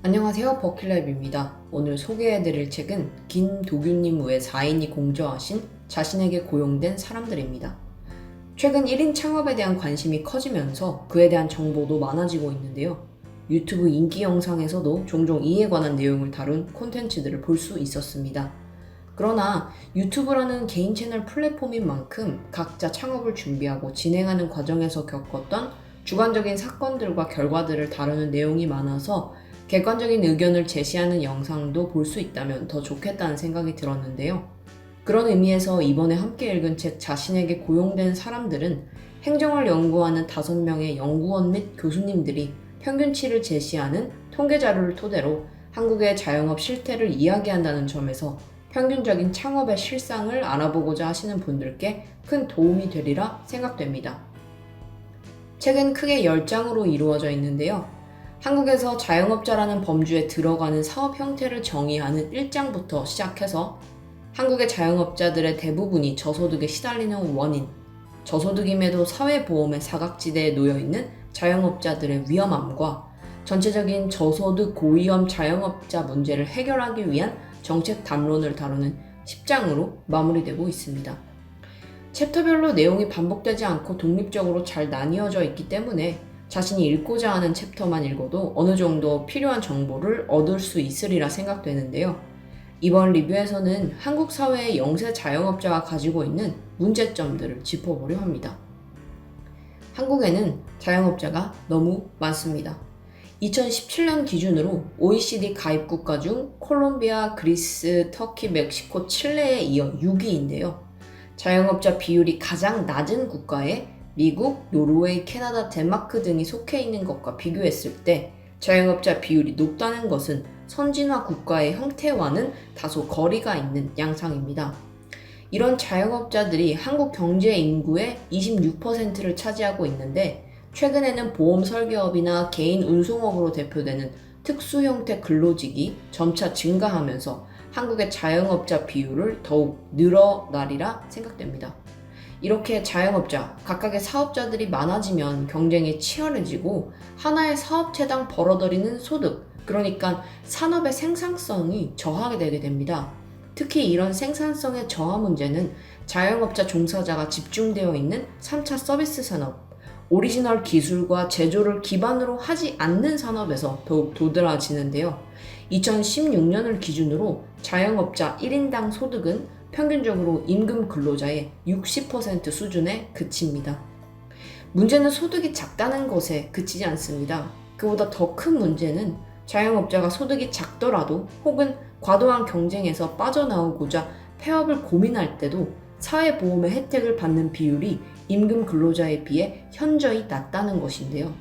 안녕하세요. 버킷라이브입니다. 오늘 소개해드릴 책은 김도균님 외 4인이 공저하신 자신에게 고용된 사람들입니다. 최근 1인 창업에 대한 관심이 커지면서 그에 대한 정보도 많아지고 있는데요. 유튜브 인기 영상에서도 종종 이에 관한 내용을 다룬 콘텐츠들을 볼 수 있었습니다. 그러나 유튜브라는 개인 채널 플랫폼인 만큼 각자 창업을 준비하고 진행하는 과정에서 겪었던 주관적인 사건들과 결과들을 다루는 내용이 많아서 객관적인 의견을 제시하는 영상도 볼 수 있다면 더 좋겠다는 생각이 들었는데요. 그런 의미에서 이번에 함께 읽은 책 자신에게 고용된 사람들은 행정을 연구하는 5명의 연구원 및 교수님들이 평균치를 제시하는 통계 자료를 토대로 한국의 자영업 실태를 이야기한다는 점에서 평균적인 창업의 실상을 알아보고자 하시는 분들께 큰 도움이 되리라 생각됩니다. 책은 크게 10장으로 이루어져 있는데요. 한국에서 자영업자라는 범주에 들어가는 사업 형태를 정의하는 1장부터 시작해서 한국의 자영업자들의 대부분이 저소득에 시달리는 원인, 저소득임에도 사회보험의 사각지대에 놓여있는 자영업자들의 위험함과 전체적인 저소득 고위험 자영업자 문제를 해결하기 위한 정책 담론을 다루는 10장으로 마무리되고 있습니다. 챕터별로 내용이 반복되지 않고 독립적으로 잘 나뉘어져 있기 때문에 자신이 읽고자 하는 챕터만 읽어도 어느 정도 필요한 정보를 얻을 수 있으리라 생각되는데요. 이번 리뷰에서는 한국 사회의 영세 자영업자가 가지고 있는 문제점들을 짚어보려 합니다. 한국에는 자영업자가 너무 많습니다. 2017년 기준으로 OECD 가입 국가 중 콜롬비아, 그리스, 터키, 멕시코, 칠레에 이어 6위인데요. 자영업자 비율이 가장 낮은 국가에 미국, 노르웨이, 캐나다, 덴마크 등이 속해 있는 것과 비교했을 때 자영업자 비율이 높다는 것은 선진화 국가의 형태와는 다소 거리가 있는 양상입니다. 이런 자영업자들이 한국 경제 인구의 26%를 차지하고 있는데 최근에는 보험 설계업이나 개인 운송업으로 대표되는 특수 형태 근로직이 점차 증가하면서 한국의 자영업자 비율을 더욱 늘어나리라 생각됩니다. 이렇게 자영업자, 각각의 사업자들이 많아지면 경쟁이 치열해지고 하나의 사업체당 벌어들이는 소득, 그러니까 산업의 생산성이 저하게 되게 됩니다. 특히 이런 생산성의 저하 문제는 자영업자 종사자가 집중되어 있는 3차 서비스 산업, 오리지널 기술과 제조를 기반으로 하지 않는 산업에서 더욱 도드라지는데요. 2016년을 기준으로 자영업자 1인당 소득은 평균적으로 임금 근로자의 60% 수준에 그칩니다. 문제는 소득이 작다는 것에 그치지 않습니다. 그보다 더 큰 문제는 자영업자가 소득이 작더라도 혹은 과도한 경쟁에서 빠져나오고자 폐업을 고민할 때도 사회보험의 혜택을 받는 비율이 임금 근로자에 비해 현저히 낮다는 것인데요.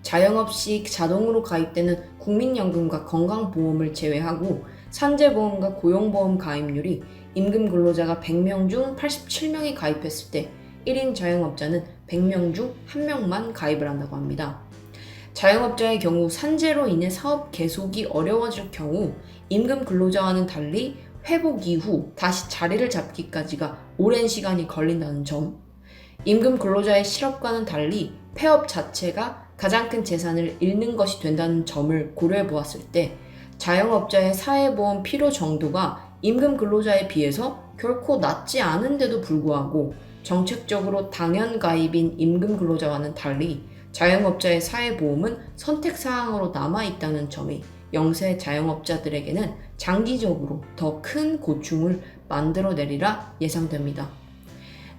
자영업 시 자동으로 가입되는 국민연금과 건강보험을 제외하고 산재보험과 고용보험 가입률이 임금 근로자가 100명 중 87명이 가입했을 때 1인 자영업자는 100명 중 1명만 가입을 한다고 합니다. 자영업자의 경우 산재로 인해 사업 계속이 어려워질 경우 임금 근로자와는 달리 회복 이후 다시 자리를 잡기까지가 오랜 시간이 걸린다는 점, 임금 근로자의 실업과는 달리 폐업 자체가 가장 큰 재산을 잃는 것이 된다는 점을 고려해 보았을 때 자영업자의 사회보험 필요 정도가 임금 근로자에 비해서 결코 낮지 않은데도 불구하고 정책적으로 당연 가입인 임금 근로자와는 달리 자영업자의 사회보험은 선택사항으로 남아있다는 점이 영세 자영업자들에게는 장기적으로 더 큰 고충을 만들어내리라 예상됩니다.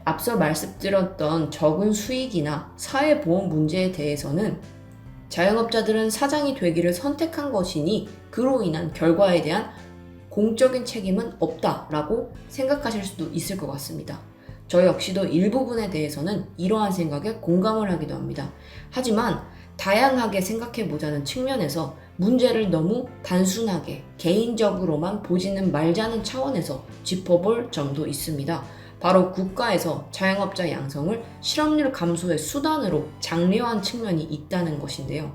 앞서 말씀드렸던 적은 수익이나 사회보험 문제에 대해서는 자영업자들은 사장이 되기를 선택한 것이니 그로 인한 결과에 대한 공적인 책임은 없다라고 생각하실 수도 있을 것 같습니다. 저 역시도 일부분에 대해서는 이러한 생각에 공감을 하기도 합니다. 하지만 다양하게 생각해보자는 측면에서 문제를 너무 단순하게 개인적으로만 보지는 말자는 차원에서 짚어볼 점도 있습니다. 바로 국가에서 자영업자 양성을 실업률 감소의 수단으로 장려한 측면이 있다는 것인데요.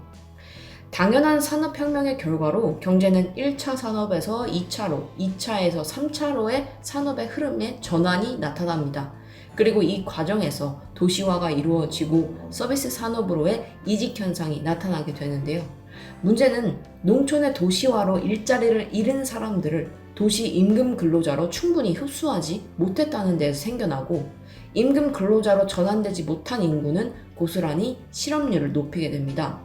당연한 산업혁명의 결과로 경제는 1차 산업에서 2차로, 2차에서 3차로의 산업의 흐름에 전환이 나타납니다. 그리고 이 과정에서 도시화가 이루어지고 서비스 산업으로의 이직 현상이 나타나게 되는데요. 문제는 농촌의 도시화로 일자리를 잃은 사람들을 도시 임금 근로자로 충분히 흡수하지 못했다는 데에서 생겨나고, 임금 근로자로 전환되지 못한 인구는 고스란히 실업률을 높이게 됩니다.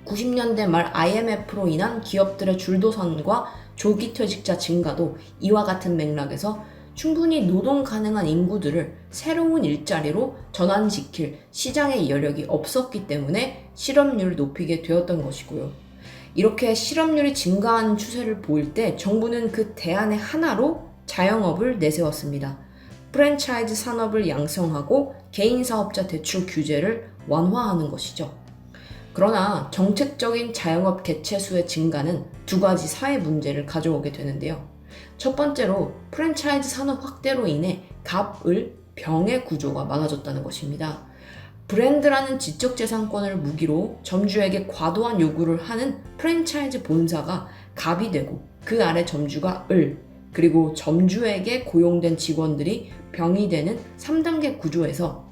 90년대 말 IMF로 인한 기업들의 줄도선과 조기 퇴직자 증가도 이와 같은 맥락에서 충분히 노동 가능한 인구들을 새로운 일자리로 전환시킬 시장의 여력이 없었기 때문에 실업률을 높이게 되었던 것이고요. 이렇게 실업률이 증가하는 추세를 보일 때 정부는 그 대안의 하나로 자영업을 내세웠습니다. 프랜차이즈 산업을 양성하고 개인사업자 대출 규제를 완화하는 것이죠. 그러나 정책적인 자영업 개체 수의 증가는 두 가지 사회 문제를 가져오게 되는데요. 첫 번째로 프랜차이즈 산업 확대로 인해 갑을 병의 구조가 많아졌다는 것입니다. 브랜드라는 지적재산권을 무기로 점주에게 과도한 요구를 하는 프랜차이즈 본사가 갑이 되고, 그 아래 점주가 을, 그리고 점주에게 고용된 직원들이 병이 되는 3단계 구조에서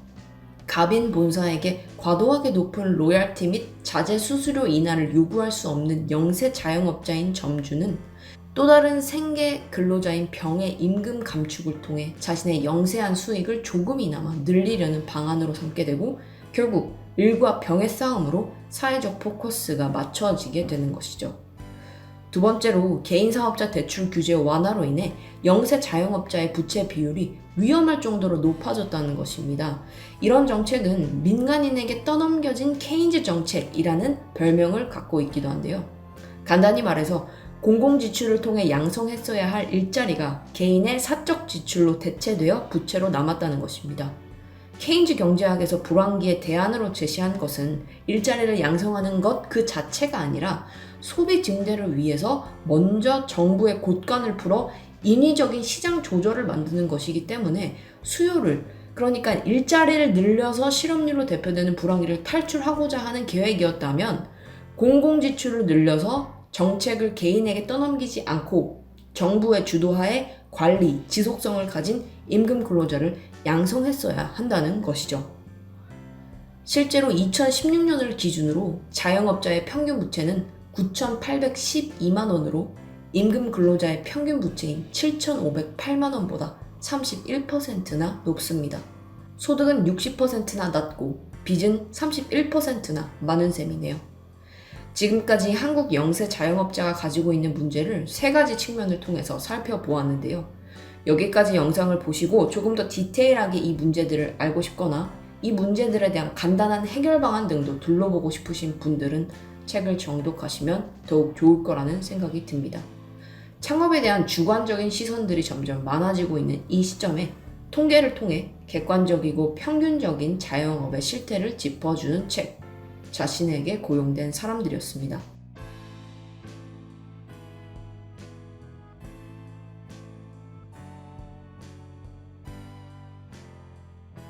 갑인 본사에게 과도하게 높은 로열티 및 자재 수수료 인하를 요구할 수 없는 영세 자영업자인 점주는 또 다른 생계 근로자인 병의 임금 감축을 통해 자신의 영세한 수익을 조금이나마 늘리려는 방안으로 삼게 되고, 결국 을과 병의 싸움으로 사회적 포커스가 맞춰지게 되는 것이죠. 두 번째로 개인사업자 대출 규제 완화로 인해 영세 자영업자의 부채 비율이 위험할 정도로 높아졌다는 것입니다. 이런 정책은 민간인에게 떠넘겨진 케인즈 정책이라는 별명을 갖고 있기도 한데요. 간단히 말해서 공공지출을 통해 양성했어야 할 일자리가 개인의 사적 지출로 대체되어 부채로 남았다는 것입니다. 케인즈 경제학에서 불황기의 대안으로 제시한 것은 일자리를 양성하는 것 그 자체가 아니라 소비 증대를 위해서 먼저 정부의 곳간을 풀어 인위적인 시장 조절을 만드는 것이기 때문에 수요를, 그러니까 일자리를 늘려서 실업률로 대표되는 불황기를 탈출하고자 하는 계획이었다면, 공공지출을 늘려서 정책을 개인에게 떠넘기지 않고 정부의 주도하에 관리, 지속성을 가진 임금 근로자를 양성했어야 한다는 것이죠. 실제로 2016년을 기준으로 자영업자의 평균 부채는 9,812만 원으로 임금 근로자의 평균 부채인 7,508만 원보다 31%나 높습니다. 소득은 60%나 낮고 빚은 31%나 많은 셈이네요. 지금까지 한국 영세 자영업자가 가지고 있는 문제를 세 가지 측면을 통해서 살펴보았는데요. 여기까지 영상을 보시고 조금 더 디테일하게 이 문제들을 알고 싶거나 이 문제들에 대한 간단한 해결 방안 등도 둘러보고 싶으신 분들은 책을 정독하시면 더욱 좋을 거라는 생각이 듭니다. 창업에 대한 주관적인 시선들이 점점 많아지고 있는 이 시점에 통계를 통해 객관적이고 평균적인 자영업의 실태를 짚어주는 책, 자신에게 고용된 사람들이었습니다.